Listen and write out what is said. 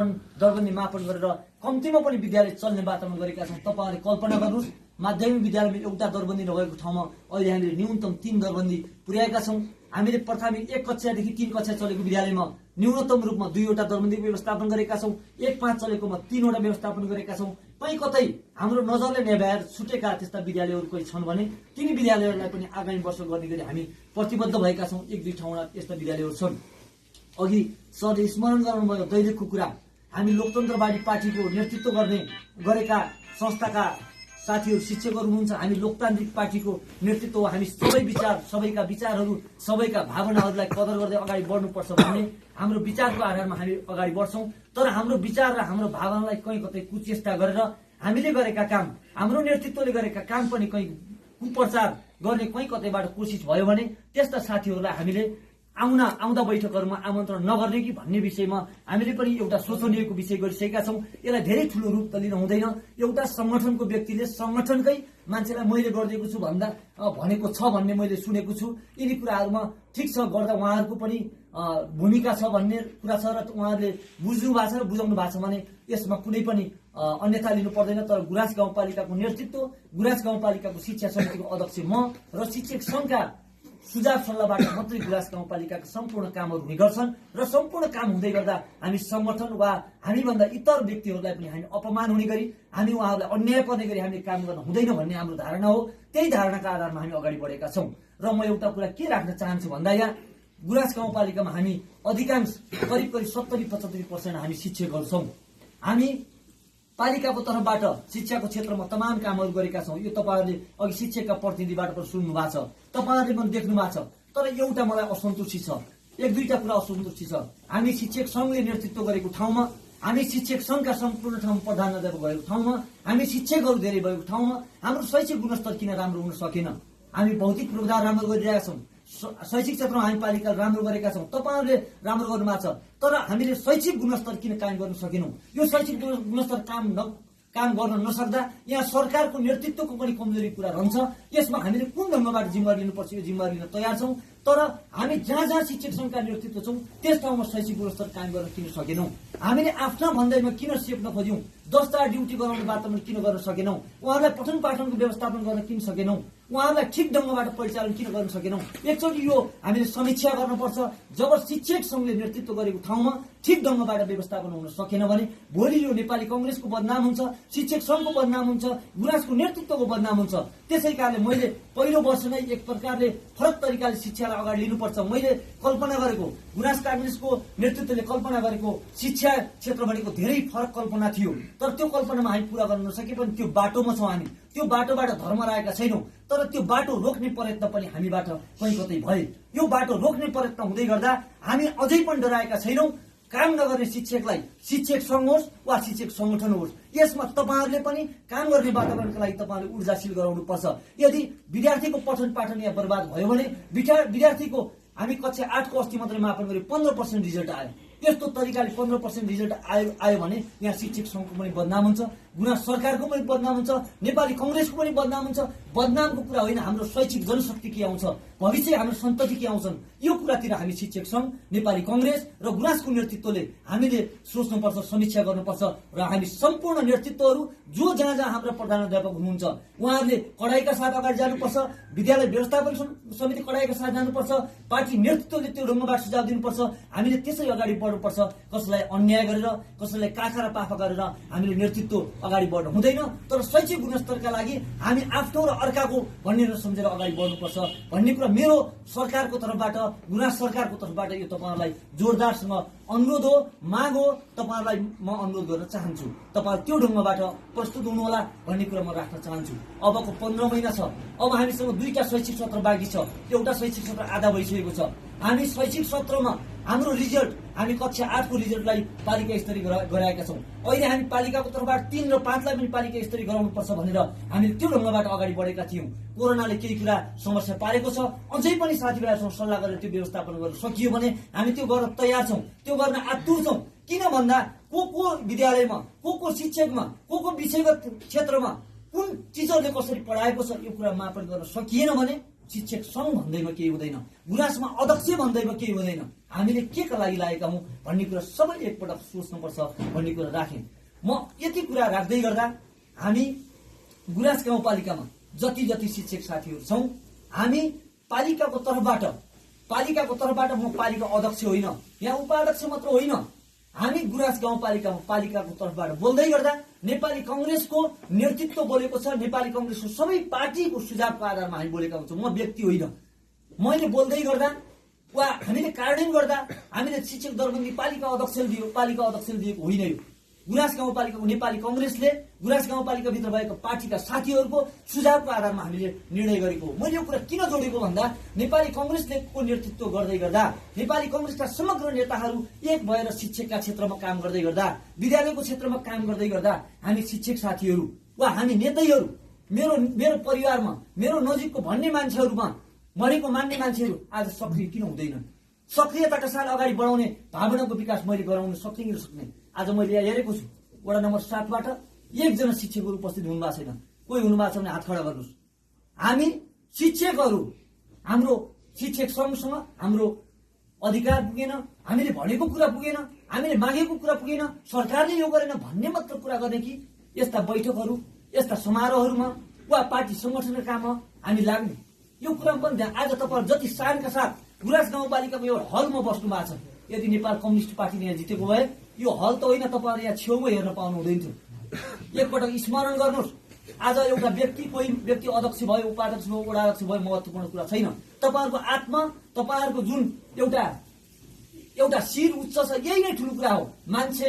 दरबन्दी मापन गरेर कम्तीमा पनि विद्यालय चल्ने वातावरण गरेका छौँ। तपाईँहरूले कल्पना गर्नुहोस्, माध्यमिक विद्यालयमा एउटा दरबन्दी नभएको ठाउँमा अहिले हामीले न्यूनतम 3 दरबन्दी पुर्याएका छौँ। हामीले प्राथमिक 1 कक्षादेखि 3 कक्षा चलेको विद्यालयमा न्यूनतम रूपमा 2वटा दरबन्दीको व्यवस्थापन गरेका छौँ। 1-5 चलेकोमा 3वटा व्यवस्थापन गरेका छौँ। कहीँ कतै हाम्रो नजरले नभ्याएर छुटेका त्यस्ता विद्यालयहरू कोही छन् भने तिनी विद्यालयहरूलाई पनि आगामी वर्ष गर्ने गरी हामी प्रतिबद्ध भएका छौँ। 1-2 ठाउँमा यस्ता विद्यालयहरू छन्। अघि सरले स्मरण गर्नुभयो दैलेखको कुरा। हामी लोकतन्त्रवादी पार्टीको नेतृत्व गरेका संस्थाका साथीहरू शिक्षकहरू हुनुहुन्छ। हामी लोकतान्त्रिक पार्टीको नेतृत्व हो। हामी सबैका विचारहरू, सबैका भावनाहरूलाई कदर गर्दै अगाडि बढ्नुपर्छ भन्ने हाम्रो विचारको आधारमा हामी अगाडि बढ्छौँ। तर हाम्रो विचार र हाम्रो भावनालाई कहीँ कतै कुचेष्टा गरेर हामीले गरेका काम, हाम्रो नेतृत्वले गरेका काम पनि कहीँ कुप्रचार गर्ने कहीँ कतैबाट कोसिस भयो भने त्यस्ता साथीहरूलाई हामीले आउँदा बैठकहरूमा आमन्त्रण नगर्ने कि भन्ने विषयमा हामीले पनि एउटा शोचनीयको विषय गरिसकेका छौँ। यसलाई धेरै ठुलो रूप त लिन हुँदैन। एउटा संगठनको व्यक्तिले संगठनकै मान्छेलाई मैले गरिदिएको छु भन्दा भनेको छ भन्ने मैले सुनेको छु। यिनी कुराहरूमा ठिक छ गर्दा उहाँहरूको पनि भूमिका छ भन्ने कुरा छ र उहाँहरूले बुझ्नु भएको छ र बुझाउनु भएको छ भने यसमा कुनै पनि अन्यथा लिनु पर्दैन। तर गुराँस गाउँपालिकाको नेतृत्व, गुराँस गाउँपालिकाको शिक्षा समितिको अध्यक्ष म र शिक्षक सङ्घका सुझाव सल्लाहबाट मात्रै गुराँस गाउँपालिकाका सम्पूर्ण कामहरू हुने गर्छन् र सम्पूर्ण काम हुँदै गर्दा हामी संगठन वा हामीभन्दा इतर व्यक्तिहरूलाई पनि हामी अपमान हुने गरी, हामी उहाँहरूलाई अन्याय पर्ने गरी हामीले काम गर्न हुँदैन भन्ने हाम्रो धारणा हो। त्यही धारणाका आधारमा हामी अगाडि बढेका छौँ। र म एउटा कुरा के राख्न चाहन्छु भन्दा यहाँ गुराँस गाउँपालिकामा हामी अधिकांश करिब 70-75% हामी शिक्षकहरू छौँ। हामी पालिकाको तर्फबाट शिक्षाको क्षेत्रमा तमाम कामहरू गरेका छौँ। यो तपाईँहरूले अघि शिक्षकका प्रतिनिधिबाट पनि सुन्नु भएको छ, तपाईँहरूले पनि देख्नु भएको छ। तर एउटा मलाई असन्तुष्टि छ, 1-2टा कुरा असन्तुष्टि छ। हामी शिक्षक सङ्घले नेतृत्व गरेको ठाउँमा, हामी शिक्षक सङ्घका सम्पूर्ण ठाउँमा प्रधानाध्यापक भएको ठाउँमा, हामी शिक्षकहरू धेरै भएको ठाउँमा हाम्रो शैक्षिक गुणस्तर किन राम्रो हुन सकेन? हामी भौतिक पूर्वाधार राम्रो गरिरहेका छौँ, शैक्षिक क्षेत्रमा हामी पालिका राम्रो गरेका छौँ, तपाईँहरूले राम्रो गर्नुभएको छ। तर हामीले शैक्षिक गुणस्तर किन कायम गर्न सकेनौँ? यो शैक्षिक गुणस्तर काम गर्न नसक्दा यहाँ सरकारको नेतृत्वको पनि कमजोरी कुरा रहन्छ। यसमा हामीले कुन ढङ्गबाट जिम्मेवारी लिनुपर्छ यो जिम्मेवारी लिन तयार छौँ। तर हामी जहाँ शिक्षक सङ्घका नेतृत्व छौँ त्यस ठाउँमा शैक्षिक गुणस्तर कायम गर्न किन सकेनौँ? हामीले आफ्ना भन्दैमा किन सेप्न खोज्यौँ? 10 टा ड्युटी गराउने वातावरण किन गर्न सकेनौँ? उहाँहरूलाई पठन पाठनको व्यवस्थापन गर्न किन सकेनौँ? उहाँहरूलाई ठिक ढङ्गबाट परिचालन किन गर्न सकेनौँ? एकचोटि यो हामीले समीक्षा गर्नुपर्छ। जब शिक्षक सङ्घले नेतृत्व गरेको ठाउँमा ठिक ढङ्गबाट व्यवस्थापन हुन सकेन भने भोलि यो नेपाली कङ्ग्रेसको बदनाम हुन्छ, शिक्षक सङ्घको बदनाम हुन्छ, गुराँसको नेतृत्वको बदनाम हुन्छ। त्यसै कारणले मैले पहिलो वर्ष नै एक प्रकारले फरक तरिकाले शिक्षालाई अगाडि लिनुपर्छ। मैले कल्पना गरेको, गुराँस काङ्ग्रेसको नेतृत्वले कल्पना गरेको शिक्षा क्षेत्र भनेको धेरै फरक कल्पना थियो। तर त्यो कल्पनामा हामी पुरा गर्न नसके पनि त्यो बाटोमा छौँ। हामी त्यो बाटोबाट धर्म राखेका छैनौँ। तर त्यो बाटो रोक्ने प्रयत्न पनि हामीबाट कहीँ कतै भए। यो बाटो रोक्ने प्रयत्न हुँदै गर्दा हामी अझै पनि डराएका छैनौँ। काम नगर्ने शिक्षकलाई शिक्षक सङ्घ होस् वा शिक्षक सङ्गठन होस्, यसमा तपाईँहरूले पनि काम गर्ने वातावरणका लागि तपाईँहरूले ऊर्जाशील गराउनुपर्छ। यदि विद्यार्थीको पठन पाठन यहाँ बर्बाद भयो भने विद्यार्थीको हामी कक्षा 8को अस्ति मात्रै मापन गरी 15% रिजल्ट आयो। यस्तो तरिकाले 15% रिजल्ट आयो भने यहाँ शिक्षक सङ्घको पनि बदनाम हुन्छ, गुराँस सरकारको पनि बदनाम हुन्छ, नेपाली कङ्ग्रेसको पनि बदनाम हुन्छ। बदनामको कुरा होइन, हाम्रो शैक्षिक जनशक्ति के आउँछ, भविष्य हाम्रो सन्तति के आउँछन्, यो कुरातिर हामी शिक्षक सङ्घ, नेपाली कङ्ग्रेस र गुराँसको नेतृत्वले हामीले सोच्नुपर्छ, समीक्षा गर्नुपर्छ। र हामी सम्पूर्ण नेतृत्वहरू जो जहाँ हाम्रा प्रधानाध्यापक हुनुहुन्छ उहाँहरूले कडाइका साथ अगाडि जानुपर्छ। विद्यालय व्यवस्थापन समिति कडाइका साथ जानुपर्छ। पार्टी नेतृत्वले त्यो ढङ्गबाट सुझाव दिनुपर्छ। हामीले त्यसै अगाडि बढ्नुपर्छ। कसैलाई अन्याय गरेर, कसैलाई काखा र पाफा गरेर हामीले नेतृत्व अगाडि बढ्नु हुँदैन। तर शैक्षिक गुणस्तरका लागि हामी आफ्नो र अर्काको भन्ने नसम्झेर अगाडि बढ्नुपर्छ भन्ने कुरा मेरो सरकारको तर्फबाट, गुराँस सरकारको तर्फबाट यो तपाईँहरूलाई जोरदारसँग अनुरोध हो, माग हो। तपाईँहरूलाई म अनुरोध गर्न चाहन्छु, तपाईँहरू त्यो ढङ्गबाट प्रस्तुत हुनुहोला भन्ने कुरा म राख्न चाहन्छु। अबको 15 महिना छ। अब हामीसँग 2टा शैक्षिक सत्र बाँकी छ। एउटा शैक्षिक सत्र आधा भइसकेको छ। हामी शैक्षिक सत्रमा हाम्रो रिजल्ट, हामी कक्षा 8को रिजल्टलाई पालिका स्तरीय गराएका छौँ। अहिले हामी पालिकाको तर्फबाट 3 र 5लाई पनि पालिका स्तरीय गराउनुपर्छ भनेर हामीले त्यो ढङ्गबाट अगाडि बढेका थियौँ। कोरोनाले केही कुरा समस्या पारेको छ। अझै पनि साथीभाइहरूसँग सल्लाह गरेर त्यो व्यवस्थापन गर्न सकियो भने हामी त्यो गर्न तयार छौँ, त्यो गर्न आतुर छौँ। किन भन्दा को विद्यालयमा, को शिक्षकमा, को विषयगत क्षेत्रमा कुन टिचरले कसरी पढाएको छ यो कुरा मापन गर्न सकिएन भने शिक्षक सङ्घ भन्दैमा केही हुँदैन, गुराँसमा अध्यक्ष भन्दैमा केही हुँदैन। हामीले के का लागि लागेका हौँ भन्ने कुरा सबै एकपटक सोच्नुपर्छ भन्ने कुरा राखेँ। म यति कुरा राख्दै गर्दा हामी गुराँस गाउँपालिकामा जति जति शिक्षक साथीहरू छौँ, हामी पालिकाको तर्फबाट म पालिका अध्यक्ष होइन, यहाँ उपाध्यक्ष मात्र होइन, हामी गुराँस गाउँपालिकामा पालिकाको तर्फबाट बोल्दै गर्दा नेपाली कङ्ग्रेसको नेतृत्व बोलेको छ, नेपाली कङ्ग्रेसको सबै पार्टीको सुझावको आधारमा हामी बोलेका हुन्छौँ। म व्यक्ति होइन। मैले बोल्दै गर्दा वा हामीले कार्यान्वयन गर्दा हामीले शिक्षक दरबन्दी पालिका अध्यक्षले दिएको होइन। यो गुराँस गाउँपालिकाको नेपाली कङ्ग्रेसले गुराँस गाउँपालिकाभित्र भएका पार्टीका साथीहरूको सुझावको आधारमा हामीले निर्णय गरेको हो। मैले यो कुरा किन जोडेको भन्दा नेपाली कङ्ग्रेसले को नेतृत्व गर्दै गर्दा, नेपाली कङ्ग्रेसका समग्र नेताहरू एक भएर शिक्षकका क्षेत्रमा काम गर्दै गर्दा, विद्यालयको क्षेत्रमा काम गर्दै गर्दा हामी शिक्षक साथीहरू वा हामी नेतैहरू, मेरो परिवारमा मेरो नजिकको भन्ने मान्छेहरूमा भनेको मान्ने मान्छेहरू आज सक्रिय किन हुँदैनन्? सक्रियताका साथ अगाडि बढाउने भावनाको विकास मैले गराउन सक्ने आज मैले यहाँ हेरेको छु। वडा नम्बर 7बाट एकजना शिक्षकहरू उपस्थित हुनुभएको छैन। कोही हुनुभएको छ भने हात खडा गर्नुहोस्। हामी शिक्षकहरू, हाम्रो शिक्षक सङ्घसँग हाम्रो अधिकार पुगेन, हामीले भनेको कुरा पुगेन, हामीले मागेको कुरा पुगेन, सरकारले यो गरेन भन्ने मात्र कुरा गर्ने कि यस्ता बैठकहरू, यस्ता समारोहहरूमा वा पार्टी सङ्गठनका काममा हामी लाग्ने, यो कुरामा पनि ध्यान। आज तपाईँहरू जति शानका साथ गुराँस गाउँपालिकाको एउटा हलमा बस्नु भएको छ, यदि नेपाल कम्युनिस्ट पार्टीले यहाँ जितेको भए यो हल त होइन, तपाईँहरू यहाँ छेउमा हेर्न पाउनु हुँदैन थियो। एकपटक स्मरण गर्नुहोस्, आज एउटा व्यक्ति, कोही व्यक्ति अध्यक्ष भयो, उपाध्यक्ष भयो, वडा अध्यक्ष भयो, महत्त्वपूर्ण कुरा छैन। तपाईँहरूको आत्मा, तपाईँहरूको जुन एउटा शिर उच्च छ, यही नै ठुलो कुरा हो। मान्छे